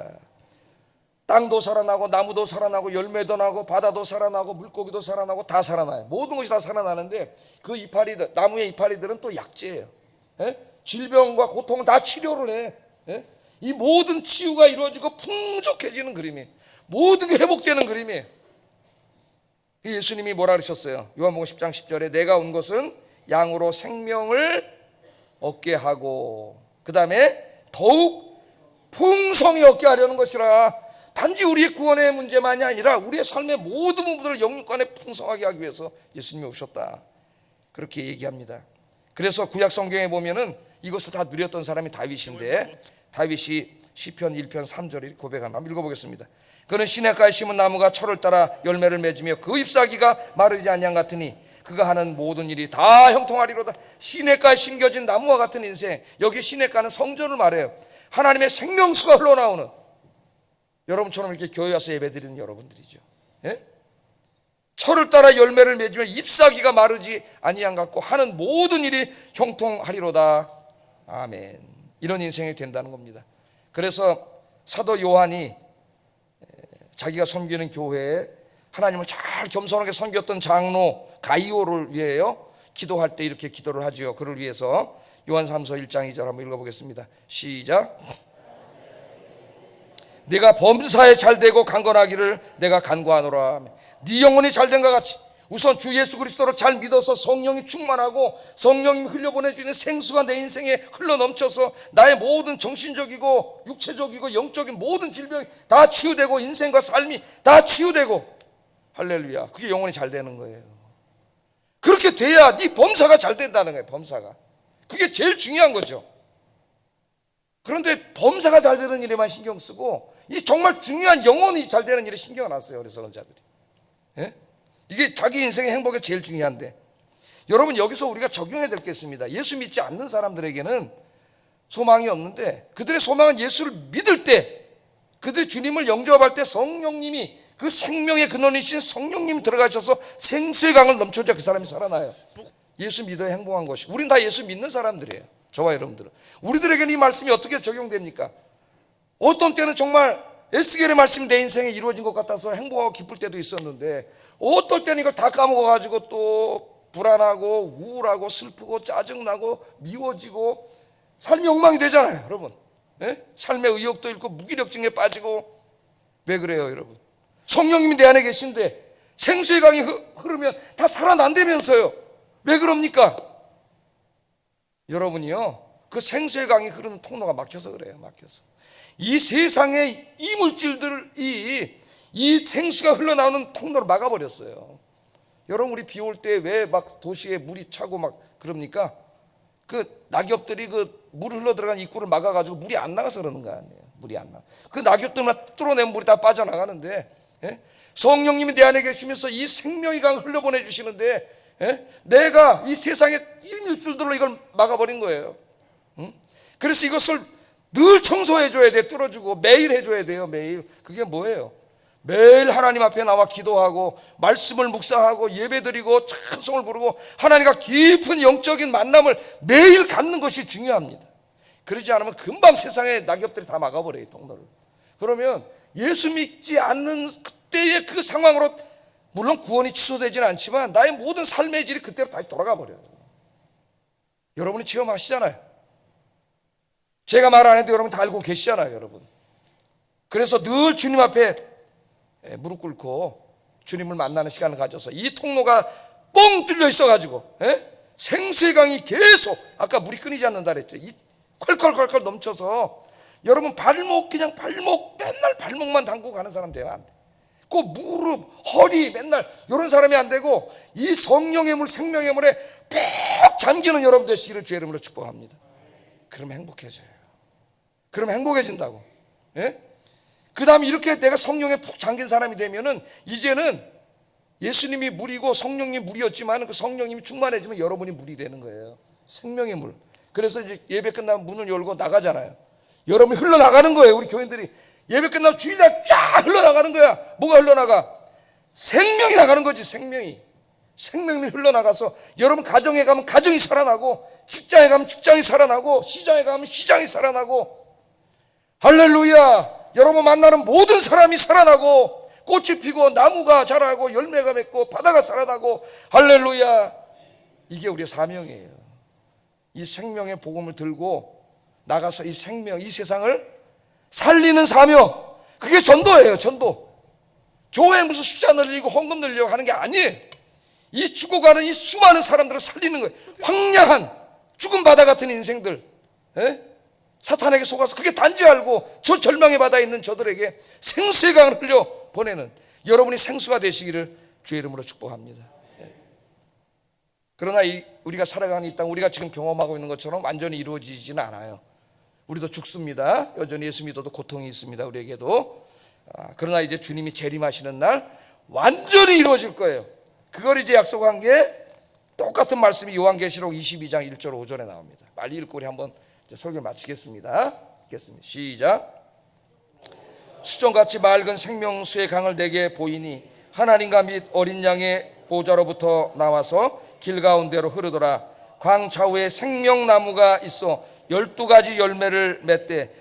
땅도 살아나고 나무도 살아나고 열매도 나고 바다도 살아나고 물고기도 살아나고 다 살아나요. 모든 것이 다 살아나는데 그 이파리들, 나무의 이파리들은 또 약재예요. 질병과 고통을 다 치료를 해. 이 모든 치유가 이루어지고 풍족해지는 그림이에요. 모든 게 회복되는 그림이에요. 예수님이 뭐라 그러셨어요? 요한복음 10장 10절에 내가 온 것은 양으로 생명을 얻게 하고 그 다음에 더욱 풍성히 얻게 하려는 것이라. 단지 우리의 구원의 문제만이 아니라 우리의 삶의 모든 부분들을 영육간에 풍성하게 하기 위해서 예수님이 오셨다. 그렇게 얘기합니다. 그래서 구약 성경에 보면은 이것을 다 누렸던 사람이 다윗인데, 다윗이 시편 1편 3절을 고백한 한번 읽어보겠습니다. 그는 시냇가에 심은 나무가 철을 따라 열매를 맺으며 그 잎사귀가 마르지 아니한 같으니 그가 하는 모든 일이 다 형통하리로다. 시냇가에 심겨진 나무와 같은 인생. 여기 시냇가는 성전을 말해요. 하나님의 생명수가 흘러나오는, 여러분처럼 이렇게 교회 와서 예배드리는 여러분들이죠. 철을 따라 열매를 맺으며 잎사귀가 마르지 아니한 같고 하는 모든 일이 형통하리로다. 아멘. 이런 인생이 된다는 겁니다. 그래서 사도 요한이 자기가 섬기는 교회에 하나님을 잘 겸손하게 섬겼던 장로 가이오를 위해요 기도할 때 이렇게 기도를 하지요. 그를 위해서 요한삼서 1장 2절 한번 읽어보겠습니다. 시작. 내가 범사에 잘되고 강건하기를 내가 간구하노라. 네 영혼이 잘된 것 같이 우선 주 예수 그리스도를 잘 믿어서 성령이 충만하고 성령님이 흘려보내주는 생수가 내 인생에 흘러넘쳐서 나의 모든 정신적이고 육체적이고 영적인 모든 질병이 다 치유되고 인생과 삶이 다 치유되고, 할렐루야. 그게 영혼이 잘 되는 거예요. 그렇게 돼야 네 범사가 잘 된다는 거예요. 범사가. 그게 제일 중요한 거죠. 그런데 범사가 잘 되는 일에만 신경 쓰고 이 정말 중요한 영혼이 잘 되는 일에 신경을 안 써요. 그래서 자들이. 이게 자기 인생의 행복이 제일 중요한데, 여러분 여기서 우리가 적용해야 될 게 있습니다. 예수 믿지 않는 사람들에게는 소망이 없는데 그들의 소망은 예수를 믿을 때, 그들이 주님을 영접할 때 성령님이 그 생명의 근원이신 성령님 들어가셔서 생수의 강을 넘쳐줘야 그 사람이 살아나요. 예수 믿어야 행복한 것이. 우린 다 예수 믿는 사람들이에요. 저와 여러분들은. 우리들에게는 이 말씀이 어떻게 적용됩니까? 어떤 때는 정말 에스겔의 말씀이 내 인생에 이루어진 것 같아서 행복하고 기쁠 때도 있었는데, 어떨 때는 이걸 다 까먹어가지고 또 불안하고 우울하고 슬프고 짜증나고 미워지고 삶이 엉망이 되잖아요, 여러분. 예? 삶의 의욕도 잃고 무기력증에 빠지고. 왜 그래요, 여러분? 성령님이 내 안에 계신데 생수의 강이 흐르면 다 살아난다면서요. 왜 그럽니까? 여러분이요, 그 생수의 강이 흐르는 통로가 막혀서 그래요. 막혀서. 이 세상의 이물질들이 이 생수가 흘러나오는 통로를 막아버렸어요. 여러분, 우리 비 올 때 왜 막 도시에 물이 차고 막 그럽니까? 그 낙엽들이 그 물 흘러 들어간 입구를 막아가지고 물이 안 나가서 그러는 거 아니에요. 물이 안 나. 그 낙엽들만 뚫어내면 물이 다 빠져나가는데, 예? 성령님이 내 안에 계시면서 이 생명의 강을 흘려보내 주시는데, 예? 내가 이 세상의 이물질들로 이걸 막아버린 거예요. 응? 그래서 이것을 늘 청소해줘야 돼. 뚫어주고 매일 해줘야 돼요. 매일. 그게 뭐예요? 매일 하나님 앞에 나와 기도하고 말씀을 묵상하고 예배드리고 찬송을 부르고 하나님과 깊은 영적인 만남을 매일 갖는 것이 중요합니다. 그러지 않으면 금방 세상의 낙엽들이 다 막아버려요, 통로를. 그러면 예수 믿지 않는 그때의 그 상황으로, 물론 구원이 취소되지는 않지만 나의 모든 삶의 질이 그때로 다시 돌아가 버려요. 여러분이 체험하시잖아요. 제가 말 안 해도 여러분 다 알고 계시잖아요, 여러분. 그래서 늘 주님 앞에 무릎 꿇고 주님을 만나는 시간을 가져서 이 통로가 뻥 뚫려 있어가지고 생수의 강이 계속, 아까 물이 끊이지 않는다 그랬죠. 이 콸콸콸콸 넘쳐서 여러분 그냥 발목, 맨날 발목만 담고 가는 사람 되면 안 돼. 그 무릎, 허리 맨날 이런 사람이 안 되고 이 성령의 물, 생명의 물에 푹 잠기는 여러분 되시기를 주의 이름으로 축복합니다. 그러면 행복해져요. 그러면 행복해진다고. 예? 그 다음에 이렇게 내가 성령에 푹 잠긴 사람이 되면은 이제는 예수님이 물이고 성령님 물이었지만 그 성령님이 충만해지면 여러분이 물이 되는 거예요. 생명의 물. 그래서 이제 예배 끝나면 문을 열고 나가잖아요. 여러분이 흘러나가는 거예요. 우리 교인들이 예배 끝나면 주일날 쫙 흘러나가는 거야. 뭐가 흘러나가? 생명이 나가는 거지. 생명이 흘러나가서 여러분 가정에 가면 가정이 살아나고, 직장에 가면 직장이 살아나고, 시장에 가면 시장이 살아나고, 할렐루야. 여러분 만나는 모든 사람이 살아나고, 꽃이 피고 나무가 자라고 열매가 맺고 바다가 살아나고, 할렐루야. 이게 우리의 사명이에요. 이 생명의 복음을 들고 나가서 이 생명, 이 세상을 살리는 사명. 그게 전도예요. 전도. 교회에 무슨 숫자 늘리고 헌금 늘리려고 하는 게 아니에요. 이 죽어가는 이 수많은 사람들을 살리는 거예요. 황량한 죽은 바다 같은 인생들, 사탄에게 속아서 그게 단지 알고 저 절망의 바다에 있는 저들에게 생수의 강을 흘려 보내는 여러분이 생수가 되시기를 주의 이름으로 축복합니다. 그러나 우리가 살아가는 이 땅, 우리가 지금 경험하고 있는 것처럼 완전히 이루어지지는 않아요. 우리도 죽습니다. 여전히 예수 믿어도 고통이 있습니다, 우리에게도. 그러나 이제 주님이 재림하시는 날 완전히 이루어질 거예요. 그걸 이제 약속한 게 똑같은 말씀이 요한계시록 22장 1절 5절에 나옵니다. 빨리 읽고 우리 한번 설교 마치겠습니다. 읽겠습니다. 시작. 수정같이 맑은 생명수의 강을 내게 보이니 하나님과 및 어린 양의 보좌로부터 나와서 길 가운데로 흐르더라. 광 좌우에 생명나무가 있어 12가지 열매를 맺되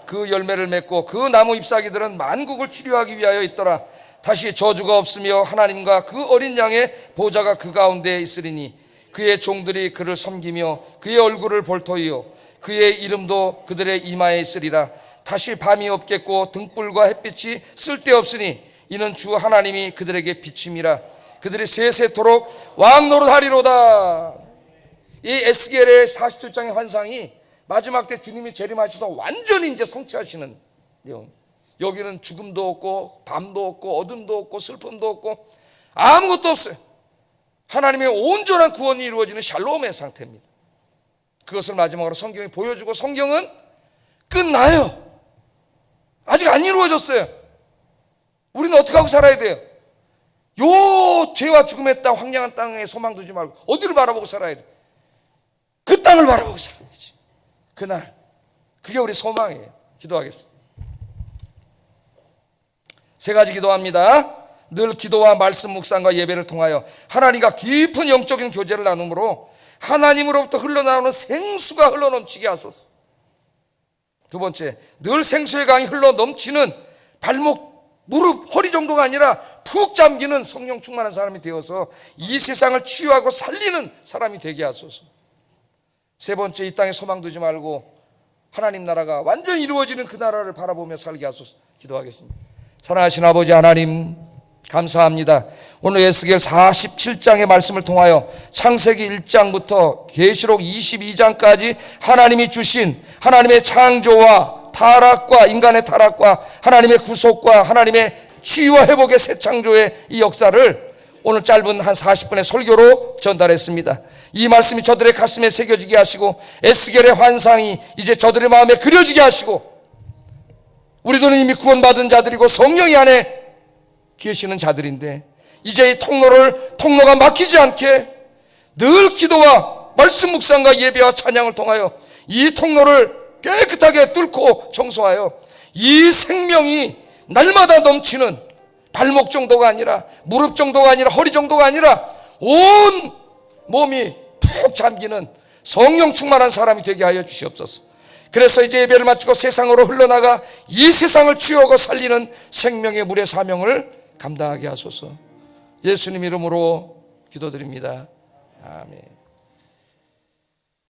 그 열매를 맺고 그 나무 잎사귀들은 만국을 치료하기 위하여 있더라. 다시 저주가 없으며 하나님과 그 어린 양의 보좌가 그 가운데에 있으리니 그의 종들이 그를 섬기며 그의 얼굴을 볼 터이요 그의 이름도 그들의 이마에 있으리라. 다시 밤이 없겠고 등불과 햇빛이 쓸데없으니 이는 주 하나님이 그들에게 비침이라. 그들이 세세토록 왕노릇하리로다. 이 에스겔의 47장의 환상이 마지막 때 주님이 재림하셔서 완전히 이제 성취하시는 내용. 여기는 죽음도 없고 밤도 없고 어둠도 없고 슬픔도 없고 아무것도 없어요. 하나님의 온전한 구원이 이루어지는 샬롬의 상태입니다. 그것을 마지막으로 성경이 보여주고 성경은 끝나요. 아직 안 이루어졌어요. 우리는 어떻게 하고 살아야 돼요? 요 죄와 죽음의 땅, 황량한 땅에 소망 두지 말고 어디를 바라보고 살아야 돼요? 그 땅을 바라보고 살아야지. 그날. 그게 우리 소망이에요. 기도하겠습니다. 세 가지 기도합니다. 늘 기도와 말씀 묵상과 예배를 통하여 하나님과 깊은 영적인 교제를 나누므로 하나님으로부터 흘러나오는 생수가 흘러넘치게 하소서. 두 번째, 늘 생수의 강이 흘러넘치는 발목, 무릎, 허리 정도가 아니라 푹 잠기는 성령 충만한 사람이 되어서 이 세상을 치유하고 살리는 사람이 되게 하소서. 세 번째, 이 땅에 소망 두지 말고 하나님 나라가 완전히 이루어지는 그 나라를 바라보며 살게 하소서. 기도하겠습니다. 사랑하신 아버지 하나님, 감사합니다. 오늘 에스겔 47장의 말씀을 통하여 창세기 1장부터 계시록 22장까지 하나님이 주신 하나님의 창조와 타락과 인간의 타락과 하나님의 구속과 하나님의 치유와 회복의 새 창조의 이 역사를 오늘 짧은 한 40분의 설교로 전달했습니다. 이 말씀이 저들의 가슴에 새겨지게 하시고 에스겔의 환상이 이제 저들의 마음에 그려지게 하시고, 우리들은 이미 구원받은 자들이고 성령이 안에 계시는 자들인데 이제 이 통로가 막히지 않게 늘 기도와 말씀 묵상과 예배와 찬양을 통하여 이 통로를 깨끗하게 뚫고 청소하여 이 생명이 날마다 넘치는, 발목 정도가 아니라 무릎 정도가 아니라 허리 정도가 아니라 온 몸이 푹 잠기는 성령 충만한 사람이 되게 하여 주시옵소서. 그래서 이제 예배를 마치고 세상으로 흘러나가 이 세상을 치유하고 살리는 생명의 물의 사명을 감당하게 하소서. 예수님 이름으로 기도드립니다. 아멘.